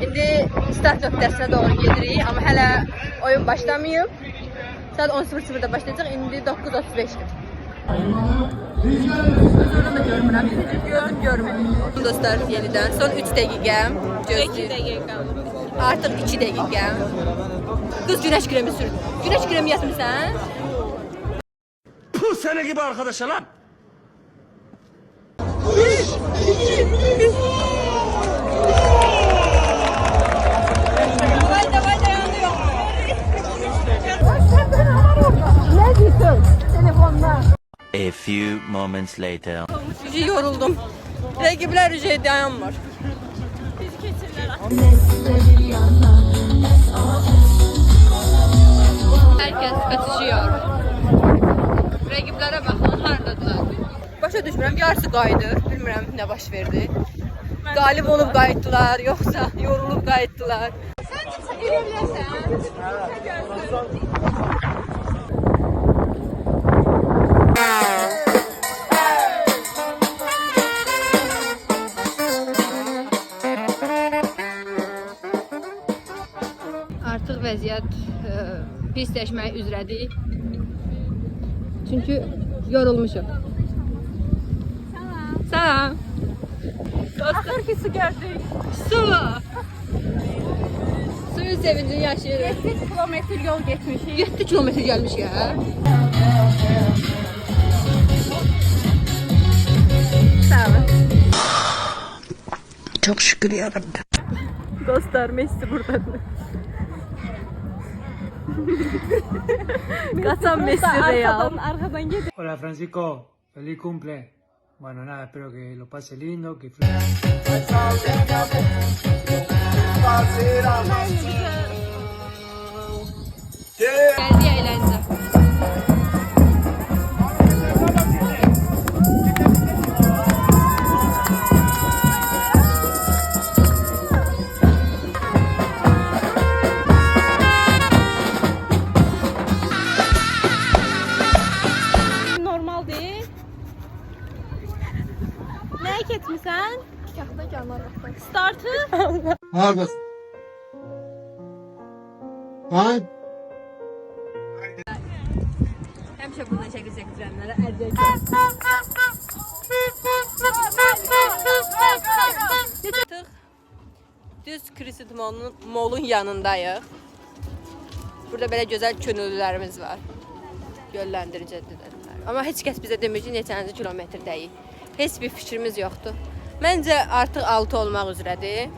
İndi start nöqtəsinə doğru gedirik, amma hələ oyun başlamayıb. Saat 10:00-da başlayacaq, indi 9:35-dir. Sonra da görmürəm, gördüm görmürəm. Dostlar, yenidən son 3 dəqiqəm. 2 dəqiqə. Artıq 2 dəqiqəm. Qız güneş kremi sürdü. Güneş kremi yatmışsan? Puh sene gibi arkadaşa lan. Davay dayanıyor. Ne diyorsun? Telefonla. A few moments later. Yoruldum. Rəqiblər ücret dayanmır. Bizi keçirlər. Herkes kaçışıyor. Rəqiblərə baxın, hardadılar. Başa düşmürəm, yarısı qayıdır. Bilmirəm nə baş verdi. Qalib olub qayıtdılar, yoxsa yorulub qayıtdılar. Sən irəliləsən. Artıq vəziyyət pisləşmək üzrədir. Çünki yorulmuşum. Salam. Axır ki su gördük. Su. Suyun sevincini yaşayırıq. 7 kilometr yol getmişik. 7 kilometr gəlmiş ya. Sağ olun. Çok şükür yarabbim. Dostlar, Messi buradadır. Kaçan Messi Real. Arkadan gidiyor. Hola Francisco, feliz cumple. Bueno, nada, espero que lo pase lindo, que Geldi eğlence. Normal değil. Neye getmişsən? Startı? Neredesin? Lan. Həmişə bundan şəkil çəkdirənlərə ərcək. Düz Krisit Mol'un yanındayıq. Burada belə gözəl könüllülərimiz var. Yönləndiricidirlər. Amma heç kəs bizə demir ki, neçənci kilometrdəyik. Heç bir fikrimiz yoxdur. Məncə artıq 6 olmaq üzrədir.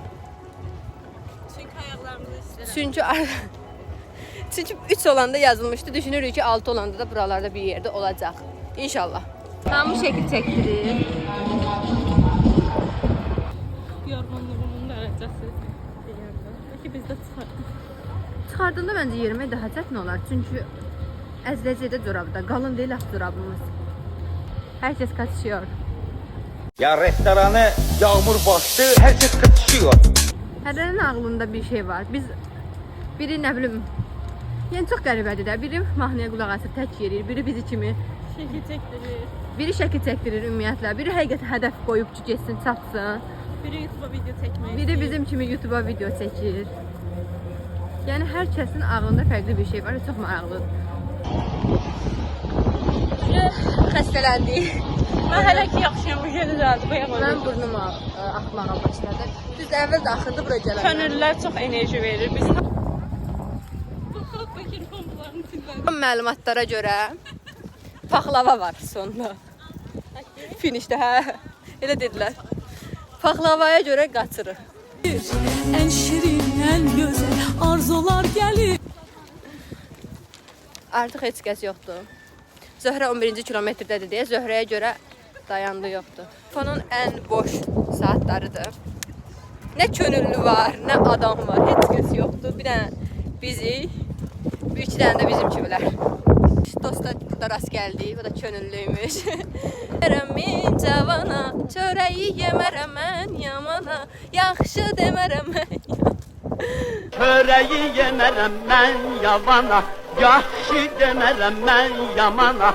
Çünkü ayaklarımızı istedim. Çünki 3 olanda yazılmışdı. Düşünürük ki 6 olanda da buralarda bir yerde olacaq. İnşallah. Hamı şəkil çəkdirir. Yorgunluğumun derecesi. Belki biz de çıkardık. Çıxardığında məncə yerimək daha çətin olar. Çünki əzləcədə corabda. Qalın deyil axı corabımız. Hər kəs kaçışıyor. Ya restorana yağmur bastı, herkes kaçışıyor. Hərənin ağlında bir şey var. Biri nə bilim, yəni çox qəribədir də. Biri mahnıya qulaq asır, tək yerir. Biri bizi kimi. Şekil çektirir. Biri şəkil çəkdirir ümumiyyətlə. Biri həqiqət hədəf qoyub ki, getsin, çatsın. Biri YouTube'a video çekmeyi. Biri bizim kimi YouTube'a video çəkir. Yəni hər kəsin ağlında fərqli bir şey var. Çox maraqlıdır. Xəstələndik. Ben hele ki yaxşıyam, bu şey düzeldi. Bu Mən yaman. burnum axmağa başladı. Düz əvvəl də axırdı, bura gələn. Könüllüler çok enerji verir. Biz fakir pompaların içinden. Məlumatlara görə paxlava var sonda. Finişdə, hə. Elə dedilər. Paxlavaya görə qaçırıq. En şirin, en güzel arzular gelir. Artıq heç kəs yoxdur. Zöhrə 11-ci kilometrdədir deyə Zöhrəyə görə dayandı yoxdur. Fonun ən boş saatlarıdır. Nə könüllü var, nə adam var, heç kəs yoxdur. Bir dənə bizi, bir iki dənə də bizim kimilər. Dostlar burada rast gəldik, bu da könüllüymüş. Yemərəm cavana, çörəyi yemərəm mən yamana, yaxşı demərəm mən yamana. Çöreği yemerem ben yavana, yaxşı demerem ben yamana.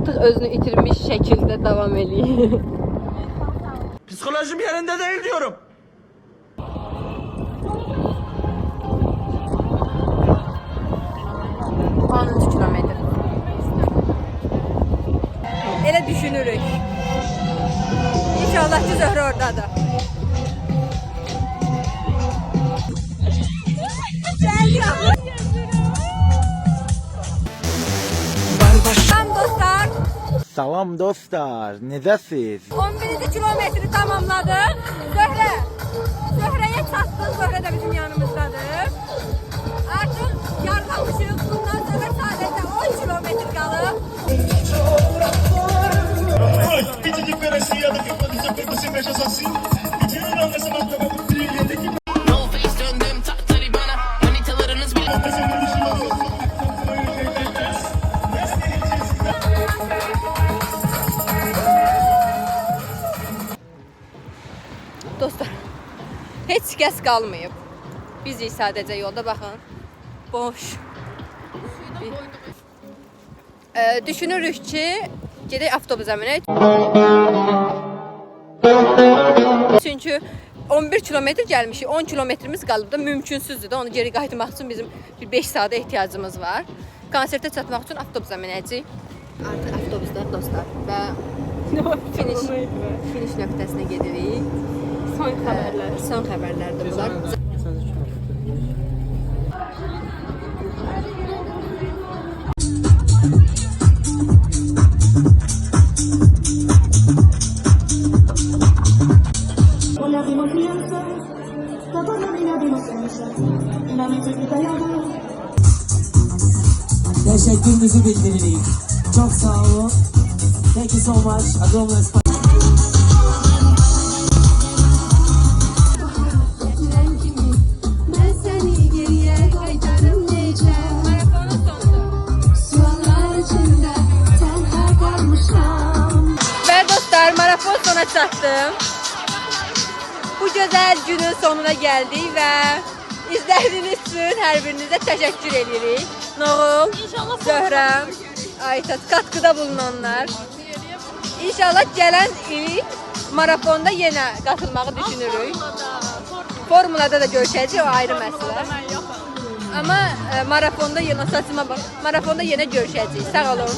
artıq özünü itirmiş şəkildə davam eləyir. Psikolojim yerinde değil diyorum. ...13 kilometr. Elə düşünürük. İnşallah ki Zöhrə oradadır. Tam dostlar, Salam dostlar, necəsiz? 11. kilometri tamamladık. Zöhrəyə çatdıq. Zöhrə də bizim yanımızdadır. Artıq yarılamışıq. Bundan sonra sadəcə 10 kilometr qalıb. Pedidik ver esse ia daqui quando você mexe assim. Pedindo não essa marca pra trilha daqui. Dostlar, heç kəs qalmayıb. Bizik sadəcə yolda, baxın. Boş. Düşünürük ki, gedək avtobusa minək. Çünki 11 kilometr gəlmişik, 10 kilometrimiz qalıb da mümkünsüzdür da onu geri qayıtmaq üçün bizim bir 5 saata ehtiyacımız var. Konsertə çatmaq üçün avtobusa minəcəyik. Artıq avtobusda dostlar və finiş nöqtəsinə gedirik. Son xəbərlər. Son xəbərlərdir bunlar. Hola, de confianza, toda la vida de confianza, la necesita la voz. Teşekkürümüzü bildiririk. Çok sağ olun. Thank you so much. Огромное спасибо. Ben seni geriye kaytarım diyeceğim. Sular içinde tenha kalmışam. Və dostlar, marafon sona çatdım. Bu gözəl günün sonuna gəldik və izlədiyiniz üçün hər birinizə təşəkkür edirik. Noğul, Zöhrə, Aytat, qatqıda bulunanlar. İnşallah gələn il marafonda yenə qatılmağı düşünürük. Formulada da görüşəcəyik, o ayrı məsələ. Amma marafonda yenə görüşəcəyik. Sağ olun.